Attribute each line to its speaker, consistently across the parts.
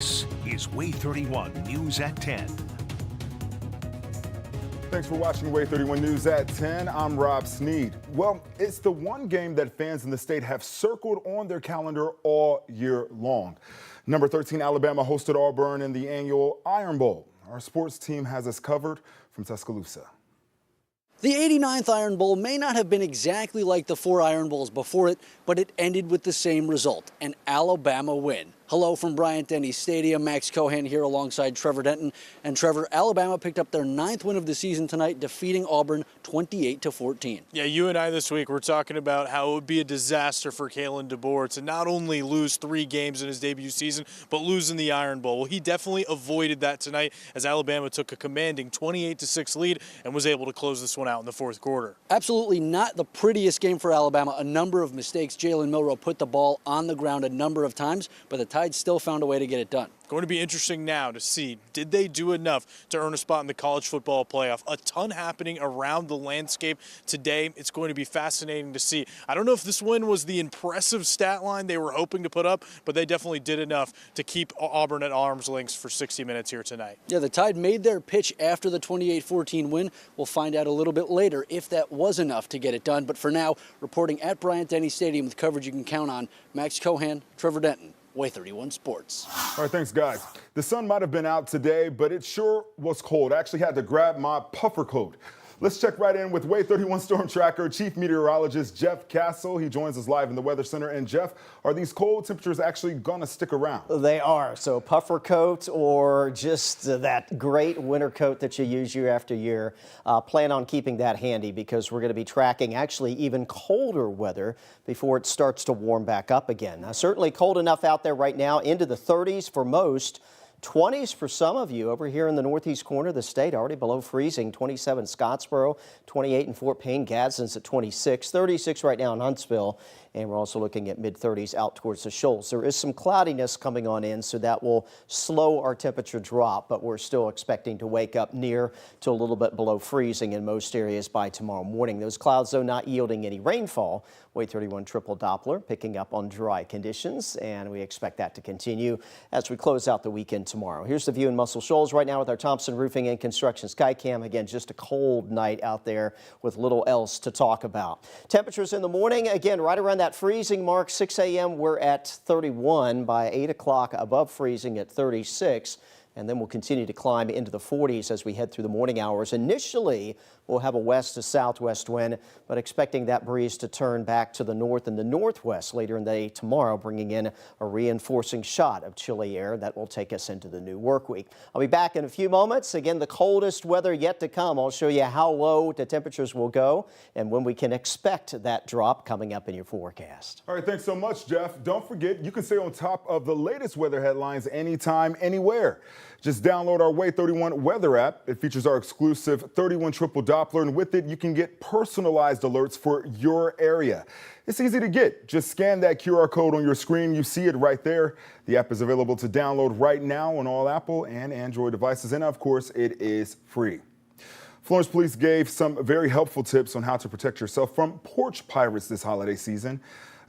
Speaker 1: This is WAAY 31 News at 10.
Speaker 2: Thanks for watching WAAY 31 News at 10. I'm Rob Sneed. Well, it's the one game that fans in the state have circled on their calendar all year long. Number 13 Alabama hosted Auburn in the annual Iron Bowl. Our sports team has us covered from Tuscaloosa.
Speaker 3: The 89th Iron Bowl may not have been exactly like the 4 Iron Bowls before it, but it ended with the same result, an Alabama win. Hello from Bryant-Denny Stadium. Max Cohan here alongside Trevor Denton. And Trevor, Alabama picked up their 9th win of the season tonight, defeating Auburn 28-14.
Speaker 4: Yeah, you and I this week were talking about how it would be a disaster for Kalen DeBoer to not only lose 3 games in his debut season, but lose in the Iron Bowl. Well, he definitely avoided that tonight as Alabama took a commanding 28-6 lead and was able to close this one out in the 4th quarter.
Speaker 3: Absolutely not the prettiest game for Alabama. A number of mistakes. Jalen Milroe put the ball on the ground a number of times, but the Tide still found a way to get it done.
Speaker 4: Going to be interesting now to see, did they do enough to earn a spot in the college football playoff? A ton happening around the landscape today. It's going to be fascinating to see. I don't know if this win was the impressive stat line they were hoping to put up, but they definitely did enough to keep Auburn at arm's length for 60 minutes here tonight.
Speaker 3: Yeah, the Tide made their pitch after the 28-14 win. We'll find out a little bit later if that was enough to get it done. But for now, reporting at Bryant-Denny Stadium with coverage you can count on, Max Cohan, Trevor Denton. WAAY 31 Sports.
Speaker 2: All right, thanks, guys. The sun might have been out today, but it sure was cold. I actually had to grab my puffer coat. Let's check right in with WAAY 31 Storm Tracker Chief Meteorologist Jeff Castle. He joins us live in the Weather Center. And Jeff, are these cold temperatures actually going to stick around?
Speaker 5: They are. So puffer coat or just that great winter coat that you use year after year, plan on keeping that handy because we're going to be tracking actually even colder weather before it starts to warm back up again. Now, certainly cold enough out there right now, into the 30s for most. 20s for some of you over here in the northeast corner of the state, already below freezing. 27 Scottsboro, 28 in Fort Payne, Gadsden's at 26, 36 right now in Huntsville, and we're also looking at mid-30s out towards the Shoals. There is some cloudiness coming on in, so that will slow our temperature drop, but we're still expecting to wake up near to a little bit below freezing in most areas by tomorrow morning. Those clouds, though, not yielding any rainfall. WAAY 31 triple Doppler picking up on dry conditions, and we expect that to continue as we close out the weekend tomorrow. Here's the view in Muscle Shoals right now with our Thompson Roofing and Construction Skycam. Again, just a cold night out there with little else to talk about. Temperatures in the morning, again, right around that freezing mark. 6 a.m. we're at 31. By 8 o'clock above freezing at 36. And then we'll continue to climb into the 40s as we head through the morning hours. Initially, we'll have a west to southwest wind, but expecting that breeze to turn back to the north and the northwest later in the day tomorrow, bringing in a reinforcing shot of chilly air that will take us into the new work week. I'll be back in a few moments. Again, the coldest weather yet to come. I'll show you how low the temperatures will go and when we can expect that drop coming up in your forecast.
Speaker 2: All right, thanks so much, Jeff. Don't forget, you can stay on top of the latest weather headlines anytime, anywhere. Just download our WAAY 31 weather app. It features our exclusive 31 triple Doppler, and with it, you can get personalized alerts for your area. It's easy to get. Just scan that QR code on your screen. You see it right there. The app is available to download right now on all Apple and Android devices, and of course, it is free. Florence police gave some very helpful tips on how to protect yourself from porch pirates this holiday season.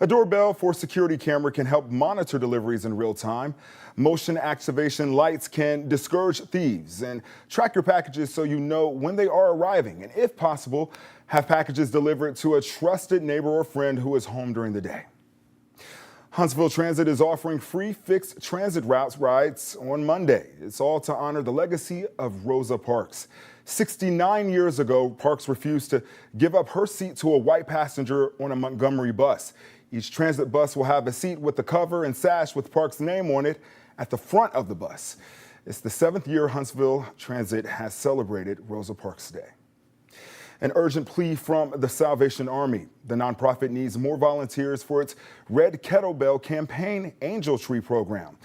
Speaker 2: A doorbell for a security camera can help monitor deliveries in real time. Motion activation lights can discourage thieves and track your packages so you know when they are arriving. And if possible, have packages delivered to a trusted neighbor or friend who is home during the day. Huntsville Transit is offering free fixed transit routes rides on Monday. It's all to honor the legacy of Rosa Parks. 69 years ago, Parks refused to give up her seat to a white passenger on a Montgomery bus. Each transit bus will have a seat with the cover and sash with Parks' name on it at the front of the bus. It's the 7th year Huntsville Transit has celebrated Rosa Parks Day. An urgent plea from the Salvation Army. The nonprofit needs more volunteers for its Red Kettlebell Campaign Angel Tree program.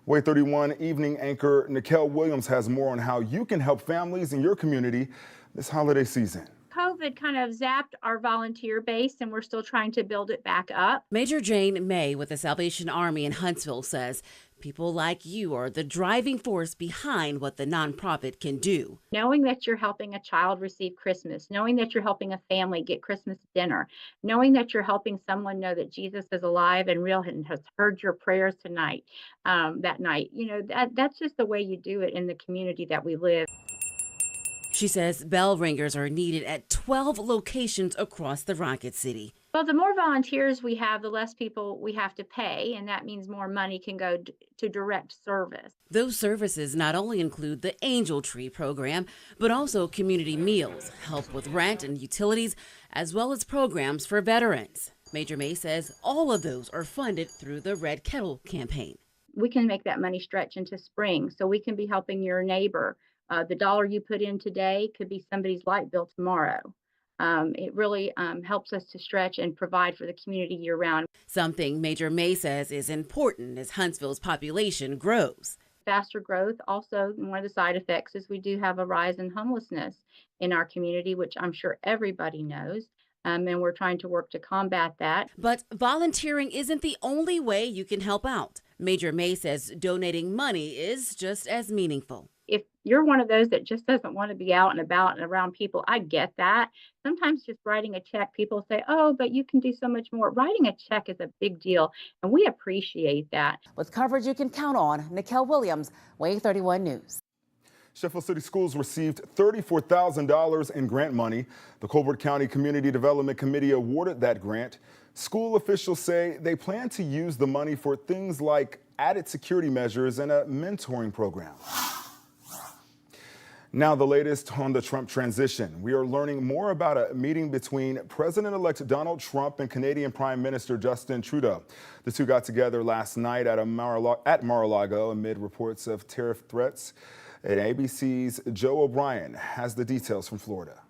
Speaker 2: WAAY 31 evening anchor Nikel Williams has more on how you can help families in your community this holiday season.
Speaker 6: COVID kind of zapped our volunteer base, and we're still trying to build it back up.
Speaker 7: Major Jane May with the Salvation Army in Huntsville says people like you are the driving force behind what the nonprofit can do.
Speaker 6: Knowing that you're helping a child receive Christmas, knowing that you're helping a family get Christmas dinner, knowing that you're helping someone know that Jesus is alive and real and has heard your prayers tonight, that night, that's just the way you do it in the community that we live.
Speaker 7: She says bell ringers are needed at 12 locations across the Rocket City.
Speaker 6: Well, the more volunteers we have, the less people we have to pay, and that means more money can go to direct service.
Speaker 7: Those services not only include the Angel Tree program, but also community meals, help with rent and utilities, as well as programs for veterans. Major May says all of those are funded through the Red Kettle campaign.
Speaker 6: We can make that money stretch into spring, so we can be helping your neighbor. The dollar you put in today could be somebody's light bill tomorrow. It really helps us to stretch and provide for the community year round.
Speaker 7: Something Major May says is important as Huntsville's population grows.
Speaker 6: Faster growth, also one of the side effects is we do have a rise in homelessness in our community, which I'm sure everybody knows. And we're trying to work to combat that.
Speaker 7: But volunteering isn't the only way you can help out. Major May says donating money is just as meaningful.
Speaker 6: If you're one of those that just doesn't want to be out and about and around people, I get that. Sometimes just writing a check, people say, oh, but you can do so much more. Writing a check is a big deal, and we appreciate that.
Speaker 8: With coverage you can count on, Nikel Williams, WAAY 31 News.
Speaker 2: Sheffield City Schools received $34,000 in grant money. The Colbert County Community Development Committee awarded that grant. School officials say they plan to use the money for things like added security measures and a mentoring program. Now the latest on the Trump transition. We are learning more about a meeting between President-elect Donald Trump and Canadian Prime Minister Justin Trudeau. The two got together last night at Mar-a-Lago amid reports of tariff threats. And ABC's Joe O'Brien has the details from Florida.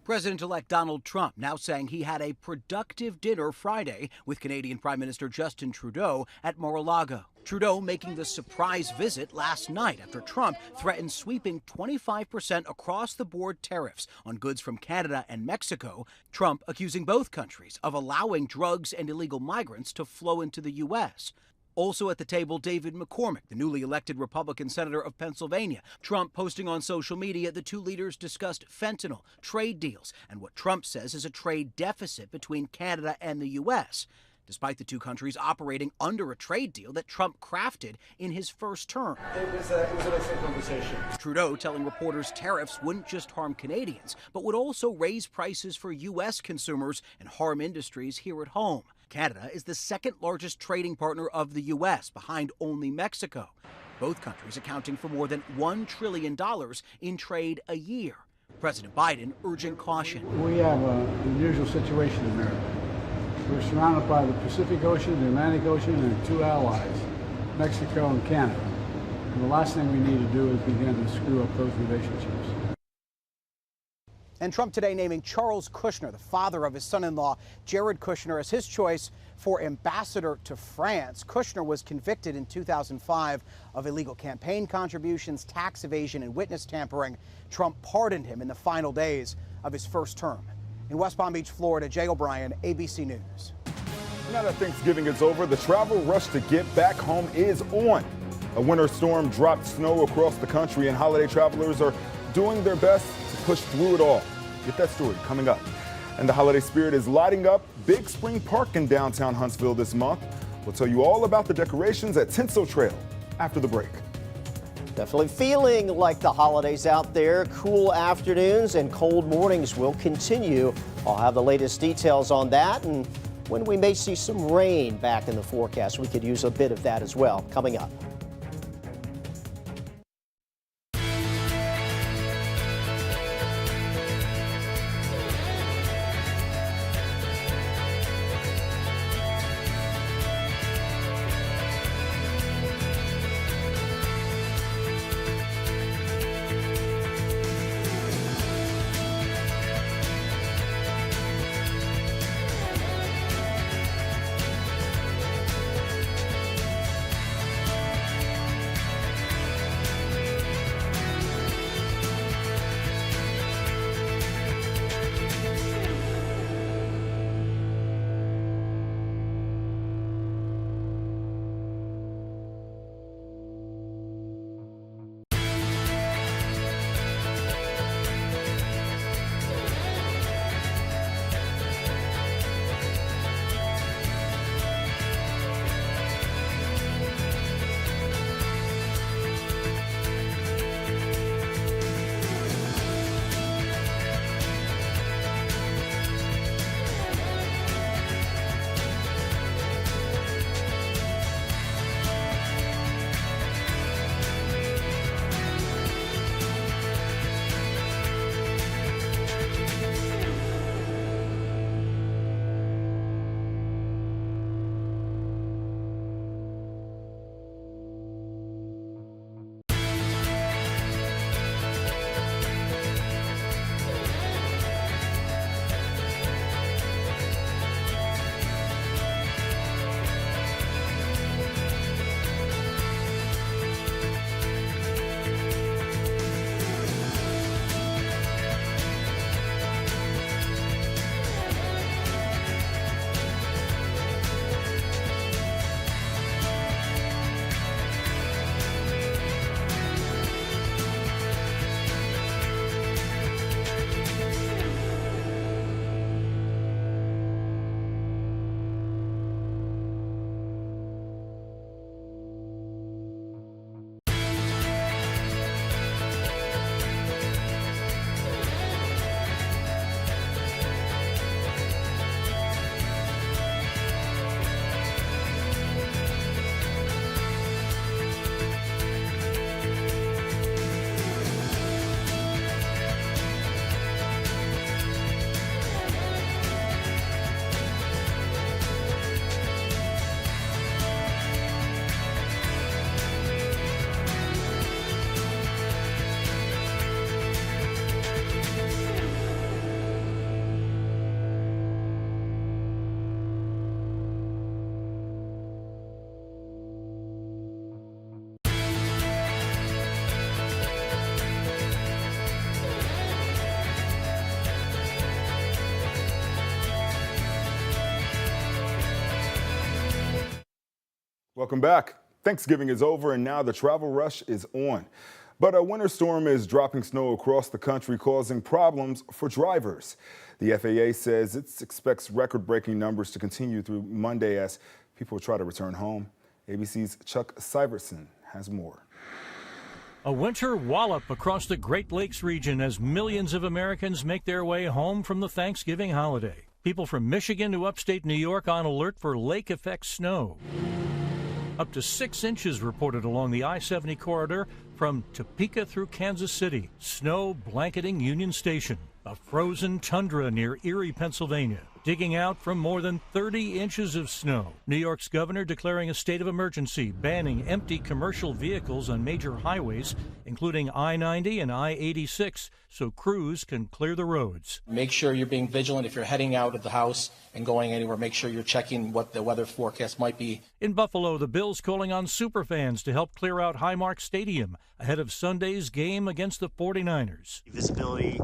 Speaker 9: President-elect Donald Trump now saying he had a productive dinner Friday with Canadian Prime Minister Justin Trudeau at Mar-a-Lago. Trudeau making the surprise visit last night after Trump threatened sweeping 25% across-the-board tariffs on goods from Canada and Mexico. Trump accusing both countries of allowing drugs and illegal migrants to flow into the U.S. Also at the table, David McCormick, the newly elected Republican senator of Pennsylvania. Trump posting on social media the two leaders discussed fentanyl, trade deals, and what Trump says is a trade deficit between Canada and the U.S., despite the two countries operating under a trade deal that Trump crafted in his first term.
Speaker 10: It was an excellent conversation.
Speaker 9: Trudeau telling reporters tariffs wouldn't just harm Canadians, but would also raise prices for U.S. consumers and harm industries here at home. Canada is the second largest trading partner of the U.S., behind only Mexico. Both countries accounting for more than $1 trillion in trade a year. President Biden urging caution.
Speaker 10: We have an unusual situation in America. We're surrounded by the Pacific Ocean, the Atlantic Ocean, and two allies, Mexico and Canada. And the last thing we need to do is begin to screw up those relationships.
Speaker 9: And Trump today naming Charles Kushner, the father of his son-in-law, Jared Kushner, as his choice for ambassador to France. Kushner was convicted in 2005 of illegal campaign contributions, tax evasion, and witness tampering. Trump pardoned him in the final days of his first term. In West Palm Beach, Florida, Jay O'Brien, ABC News.
Speaker 2: Now that Thanksgiving is over, the travel rush to get back home is on. A winter storm dropped snow across the country, and holiday travelers are doing their best to push through it all. Get that story coming up. And the holiday spirit is lighting up Big Spring Park in downtown Huntsville this month. We'll tell you all about the decorations at Tinsel Trail after the break.
Speaker 5: Definitely feeling like the holidays out there. Cool afternoons and cold mornings will continue. I'll have the latest details on that, and when we may see some rain back in the forecast. We could use a bit of that as well coming up.
Speaker 2: Welcome back. Thanksgiving is over and now the travel rush is on. But a winter storm is dropping snow across the country, causing problems for drivers. The FAA says it expects record-breaking numbers to continue through Monday as people try to return home. ABC's Chuck Syvertson has more.
Speaker 11: A winter wallop across the Great Lakes region as millions of Americans make their way home from the Thanksgiving holiday. People from Michigan to upstate New York on alert for lake effect snow. Up to 6 inches reported along the I-70 corridor from Topeka through Kansas City. Snow blanketing Union Station. A frozen tundra near Erie, Pennsylvania. Digging out from more than 30 inches of snow. New York's governor declaring a state of emergency, banning empty commercial vehicles on major highways, including I-90 and I-86, so crews can clear the roads.
Speaker 12: Make sure you're being vigilant if you're heading out of the house and going anywhere. Make sure you're checking what the weather forecast might be.
Speaker 11: In Buffalo, the Bills calling on superfans to help clear out Highmark Stadium ahead of Sunday's game against the 49ers.
Speaker 13: Visibility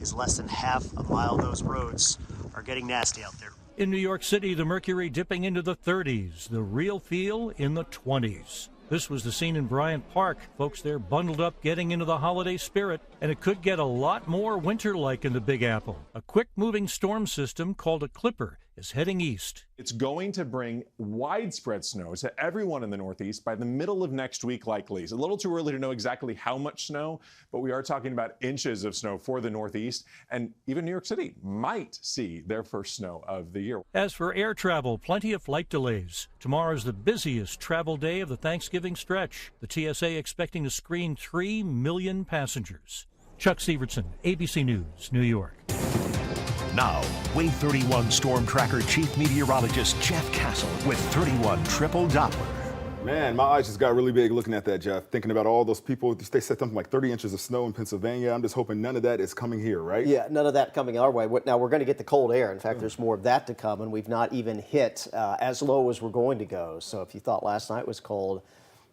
Speaker 13: is less than half a mile. Those roads are getting nasty out there.
Speaker 11: In New York City, the mercury dipping into the 30s, the real feel in the 20s. This was the scene in Bryant Park. Folks there bundled up, getting into the holiday spirit, and it could get a lot more winter-like in the Big Apple. A quick-moving storm system called a Clipper is heading east.
Speaker 14: It's going to bring widespread snow to everyone in the Northeast by the middle of next week, likely. It's a little too early to know exactly how much snow, but we are talking about inches of snow for the Northeast, and even New York City might see their first snow of the year.
Speaker 11: As for air travel, plenty of flight delays. Tomorrow is the busiest travel day of the Thanksgiving stretch. The TSA expecting to screen 3 million passengers. Chuck Syvertson, ABC News, New York.
Speaker 1: Now, WAAY 31 Storm Tracker Chief Meteorologist Jeff Castle with 31 Triple Doppler.
Speaker 2: Man, my eyes just got really big looking at that, Jeff. Thinking about all those people. They said something like 30 inches of snow in Pennsylvania. I'm just hoping none of that is coming here, right?
Speaker 5: Yeah, none of that coming our way. Now, we're going to get the cold air. In fact, there's more of that to come, and we've not even hit as low as we're going to go. So if you thought last night was cold,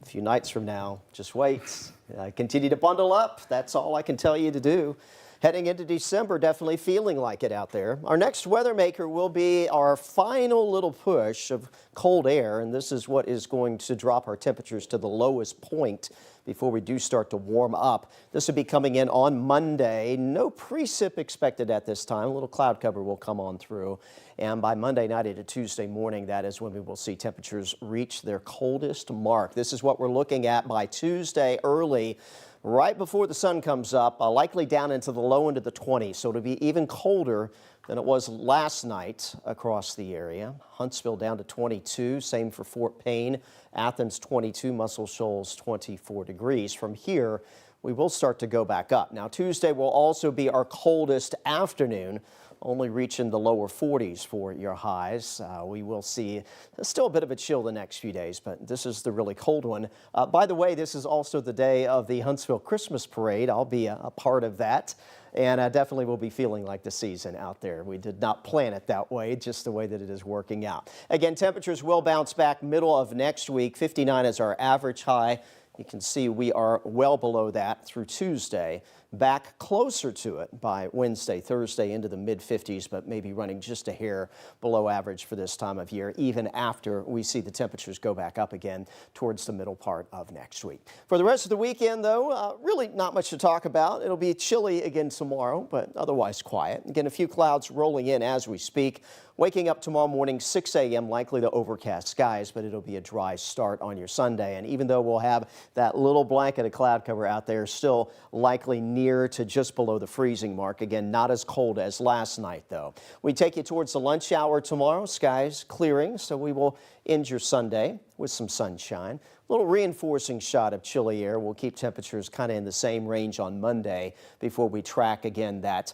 Speaker 5: a few nights from now, just wait. Continue to bundle up. That's all I can tell you to do. Heading into December, definitely feeling like it out there. Our next weather maker will be our final little push of cold air, and this is what is going to drop our temperatures to the lowest point before we do start to warm up. This will be coming in on Monday. No precip expected at this time. A little cloud cover will come on through. And by Monday night into Tuesday morning, that is when we will see temperatures reach their coldest mark. This is what we're looking at by Tuesday early, right before the sun comes up, likely down into the low end of the 20s. So it'll be even colder than it was last night across the area. Huntsville down to 22, same for Fort Payne. Athens 22, Muscle Shoals 24 degrees. From here, we will start to go back up. Now, Tuesday will also be our coldest afternoon, only reaching the lower 40s for your highs. We will see still a bit of a chill the next few days, but this is the really cold one. By the way, this is also the day of the Huntsville Christmas Parade. I'll be a part of that, and I definitely will be feeling like the season out there. We did not plan it that way, just the way that it is working out. Again, temperatures will bounce back middle of next week. 59 is our average high. You can see we are well below that through Tuesday, back closer to it by Wednesday, Thursday into the mid-50s, but maybe running just a hair below average for this time of year, even after we see the temperatures go back up again towards the middle part of next week. For the rest of the weekend, though, really not much to talk about. It'll be chilly again tomorrow, but otherwise quiet. Again, a few clouds rolling in as we speak. Waking up tomorrow morning, 6 a.m., likely to overcast skies, but it'll be a dry start on your Sunday. And even though we'll have that little blanket of cloud cover out there, still likely near to just below the freezing mark. Again, not as cold as last night, though. We take you towards the lunch hour tomorrow. Skies clearing, so we will end your Sunday with some sunshine. A little reinforcing shot of chilly air. We'll keep temperatures kind of in the same range on Monday before we track again that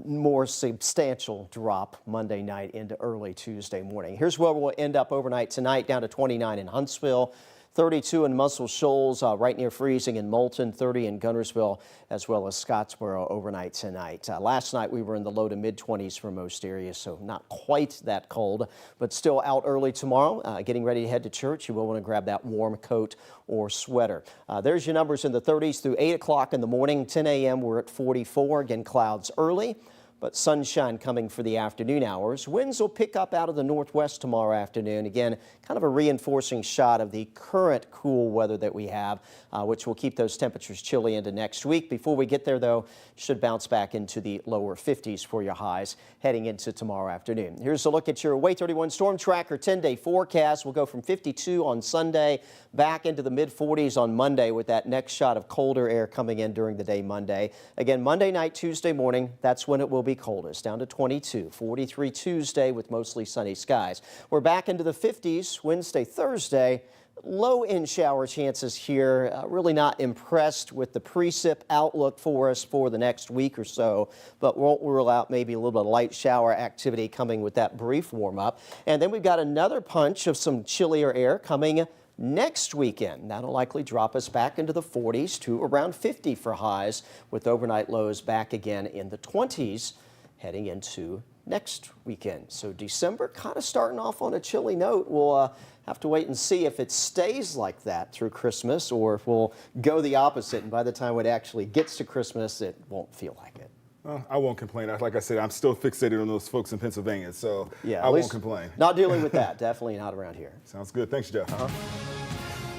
Speaker 5: more substantial drop Monday night into early Tuesday morning. Here's where we'll end up overnight tonight, down to 29 in Huntsville. 32 in Muscle Shoals, right near freezing in Moulton, 30 in Guntersville, as well as Scottsboro overnight tonight. Last night we were in the low to mid-20s for most areas, so not quite that cold, but still out early tomorrow. Getting ready to head to church, you will want to grab that warm coat or sweater. There's your numbers in the 30s through 8 o'clock in the morning. 10 a.m. we're at 44. Again, clouds early. but sunshine coming for the afternoon hours. Winds will pick up out of the northwest tomorrow afternoon. Again, kind of a reinforcing shot of the current cool weather that we have, which will keep those temperatures chilly into next week. Before we get there, though, should bounce back into the lower 50s for your highs heading into tomorrow afternoon. Here's a look at your WAAY 31 Storm Tracker 10-day forecast. We'll go from 52 on Sunday back into the mid-40s on Monday with that next shot of colder air coming in during the day Monday. Again, Monday night, Tuesday morning, that's when it will be coldest, down to 22, 43 Tuesday with mostly sunny skies. We're back into the 50s Wednesday, Thursday. Low in shower chances here. Really not impressed with the precip outlook for us for the next week or so, but won't rule out maybe a little bit of light shower activity coming with that brief warm up. And then we've got another punch of some chillier air coming next weekend. That'll likely drop us back into the 40s to around 50 for highs, with overnight lows back again in the 20s heading into next weekend. So December kind of starting off on a chilly note. We'll have to wait and see if it stays like that through Christmas, or if we'll go the opposite, and by the time it actually gets to Christmas, it won't feel like it.
Speaker 2: Well, I won't complain. Like I said, I'm still fixated on those folks in Pennsylvania, so
Speaker 5: yeah,
Speaker 2: I won't complain.
Speaker 5: Not dealing with that. Definitely not around here.
Speaker 2: Sounds good. Thanks, Jeff.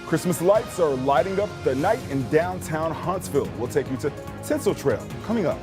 Speaker 2: Christmas lights are lighting up the night in downtown Huntsville. We'll take you to Tinsel Trail coming up.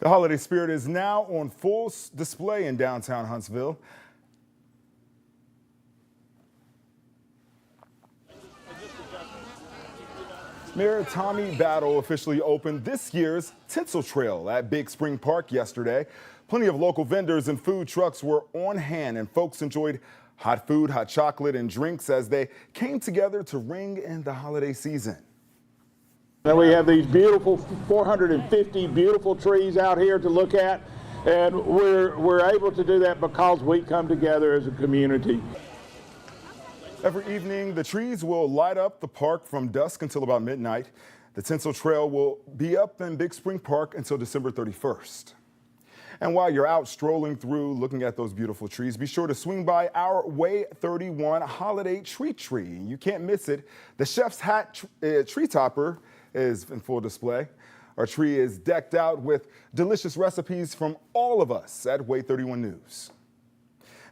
Speaker 2: The holiday spirit is now on full display in downtown Huntsville. Mayor Tommy Battle officially opened this year's Tinsel Trail at Big Spring Park yesterday. Plenty of local vendors and food trucks were on hand, and folks enjoyed hot food, hot chocolate, and drinks as they came together to ring in the holiday season.
Speaker 15: And we have these beautiful 450 beautiful trees out here to look at, and we're able to do that because we come together as a community.
Speaker 2: Every evening, the trees will light up the park from dusk until about midnight. The Tinsel Trail will be up in Big Spring Park until December 31st. And while you're out strolling through looking at those beautiful trees, be sure to swing by our WAAY 31 Holiday Treat Tree. You can't miss it. The Chef's Hat tree topper is in full display. Our tree is decked out with delicious recipes from all of us at WAAY 31 News.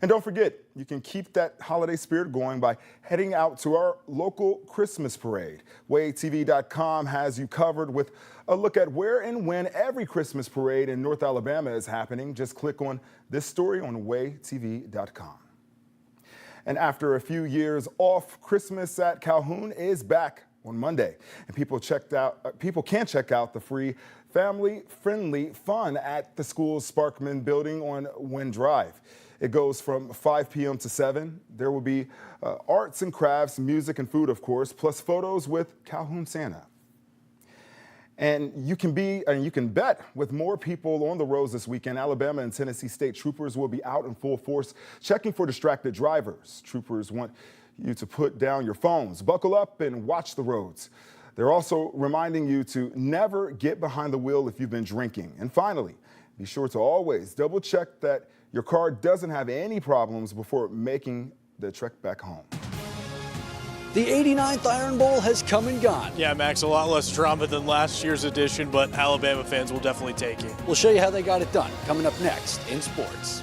Speaker 2: And don't forget, you can keep that holiday spirit going by heading out to our local Christmas parade. WAAYTV.com has you covered with a look at where and when every Christmas parade in North Alabama is happening. Just click on this story on WAAYTV.com. And after a few years off, Christmas at Calhoun is back on Monday, and people can check out the free family-friendly fun at the school's Sparkman building on Wynn Drive. It goes from 5 p.m. to 7. There will be arts and crafts, music and food, of course, plus photos with Calhoun Santa. And you can bet with more people on the roads this weekend, Alabama and Tennessee state troopers will be out in full force checking for distracted drivers. Troopers want you to put down your phones, buckle up and watch the roads. They're also reminding you to never get behind the wheel if you've been drinking. And finally, be sure to always double check that your car doesn't have any problems before making the trek back home.
Speaker 3: The 89th Iron Bowl has come and gone.
Speaker 4: Yeah, Max, a lot less drama than last year's edition, but Alabama fans will definitely take it.
Speaker 3: We'll show you how they got it done coming up next in sports.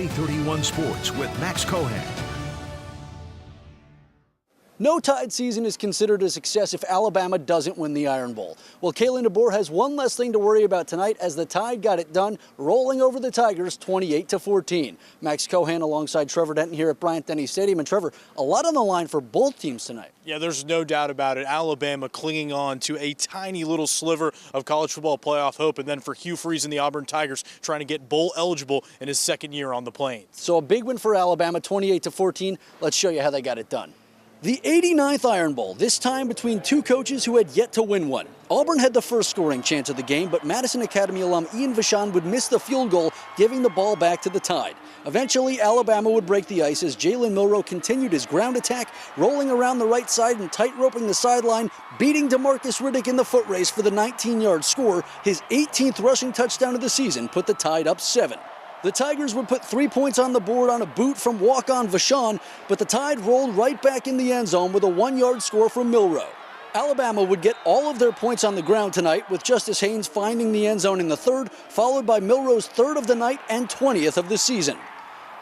Speaker 1: WAAY 31 Sports with Max Cohan.
Speaker 3: No Tide season is considered a success if Alabama doesn't win the Iron Bowl. Well, Kalen DeBoer has one less thing to worry about tonight as the Tide got it done, rolling over the Tigers 28-14. Max Cohan alongside Trevor Denton here at Bryant-Denny Stadium. And Trevor, a lot on the line for both teams tonight.
Speaker 4: Yeah, there's no doubt about it. Alabama clinging on to a tiny little sliver of college football playoff hope, and then for Hugh Freeze and the Auburn Tigers trying to get bowl eligible in his second year on the Plains.
Speaker 3: So a big win for Alabama, 28-14. Let's show you how they got it done. The 89th Iron Bowl, this time between two coaches who had yet to win one. Auburn had the first scoring chance of the game, but Madison Academy alum Ian Vachon would miss the field goal, giving the ball back to the Tide. Eventually, Alabama would break the ice as Jalen Milroe continued his ground attack, rolling around the right side and tight-roping the sideline, beating DeMarcus Riddick in the foot race for the 19-yard score. His 18th rushing touchdown of the season put the Tide up 7. The Tigers would put 3 points on the board on a boot from walk-on Vachon, but the Tide rolled right back in the end zone with a 1-yard score from Milroe. Alabama would get all of their points on the ground tonight, with Justice Haynes finding the end zone in the third, followed by Milroe's third of the night and 20th of the season.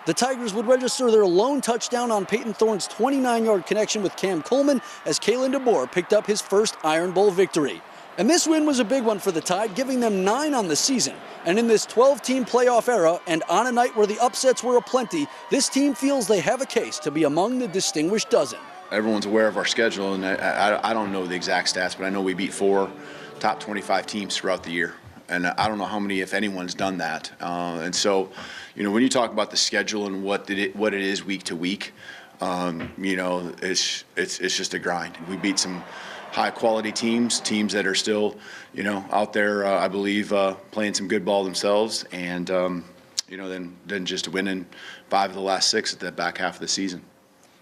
Speaker 3: The Tigers would register their lone touchdown on Peyton Thorne's 29-yard connection with Cam Coleman as Kalen DeBoer picked up his first Iron Bowl victory. And this win was a big one for the Tide, giving them 9 on the season. And in this 12-team playoff era, and on a night where the upsets were aplenty, this team feels they have a case to be among the distinguished dozen.
Speaker 16: Everyone's aware of our schedule, and I don't know the exact stats, but I know we beat 4 top 25 teams throughout the year. And I don't know how many, if anyone's done that. And so, you know, when you talk about the schedule and what it is week to week, you know, it's just a grind. We beat some high-quality teams that are still, you know, out there, I believe, playing some good ball themselves, and, you know, then just winning 5 of the last 6 at the back half of the season.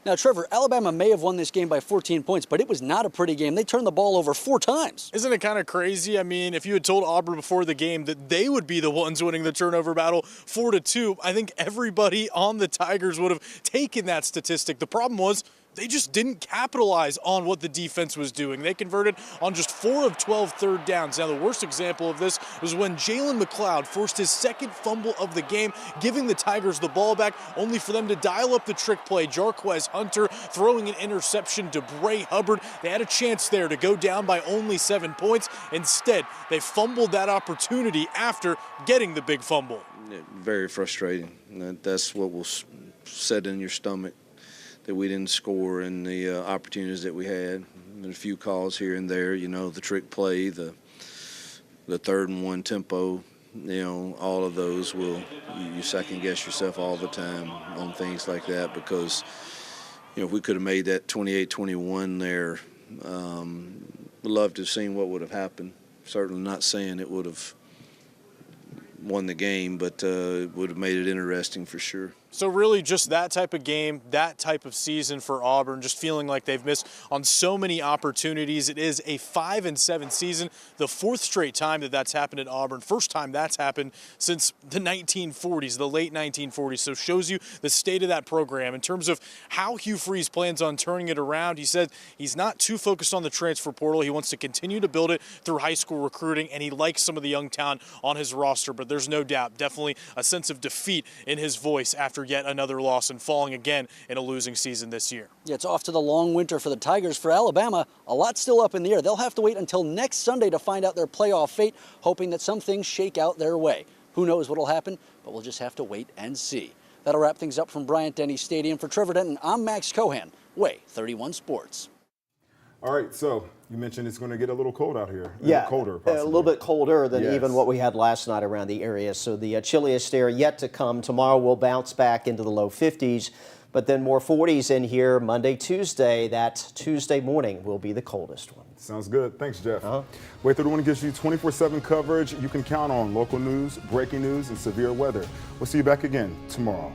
Speaker 3: Now, Trevor, Alabama may have won this game by 14 points, but it was not a pretty game. They turned the ball over 4 times.
Speaker 4: Isn't it kind of crazy? I mean, if you had told Auburn before the game that they would be the ones winning the turnover battle 4-2, I think everybody on the Tigers would have taken that statistic. The problem was, they just didn't capitalize on what the defense was doing. They converted on just 4 of 12 third downs. Now, the worst example of this was when Jalen McLeod forced his second fumble of the game, giving the Tigers the ball back, only for them to dial up the trick play. Jarquez Hunter throwing an interception to Bray Hubbard. They had a chance there to go down by only 7 points. Instead, they fumbled that opportunity after getting the big fumble.
Speaker 17: Very frustrating. That's what will set in your stomach, that we didn't score in the opportunities that we had. And a few calls here and there, you know, the trick play, the 3rd and 1 tempo, you know, all of those you second guess yourself all the time on things like that, because, you know, if we could have made that 28-21 there, we'd love to have seen what would have happened. Certainly not saying it would have won the game, but it would have made it interesting for sure.
Speaker 4: So really just that type of game, that type of season for Auburn, just feeling like they've missed on so many opportunities. It is a 5-7 season, the 4th straight time that's happened at Auburn. First time that's happened since the 1940s, the late 1940s. So shows you the state of that program. In terms of how Hugh Freeze plans on turning it around, he said he's not too focused on the transfer portal. He wants to continue to build it through high school recruiting, and he likes some of the young talent on his roster. But there's no doubt, definitely a sense of defeat in his voice after yet another loss and falling again in a losing season this year.
Speaker 3: Yeah, it's off to the long winter for the Tigers. For Alabama, a lot still up in the air. They'll have to wait until next Sunday to find out their playoff fate, hoping that some things shake out their way. Who knows what'll happen, but we'll just have to wait and see. That'll wrap things up from Bryant-Denny Stadium. For Trevor Denton, I'm Max Cohan, WAAY 31 Sports.
Speaker 2: All right, so you mentioned it's going to get a little cold out here.
Speaker 5: Yeah,
Speaker 2: colder,
Speaker 5: a little bit colder than even what we had last night around the area. So the chilliest air yet to come. Tomorrow we'll bounce back into the low 50s, but then more 40s in here Monday, Tuesday. That Tuesday morning will be the coldest one.
Speaker 2: Sounds good. Thanks, Jeff. WAAY 31 gives you 24/7 coverage. You can count on local news, breaking news, and severe weather. We'll see you back again tomorrow.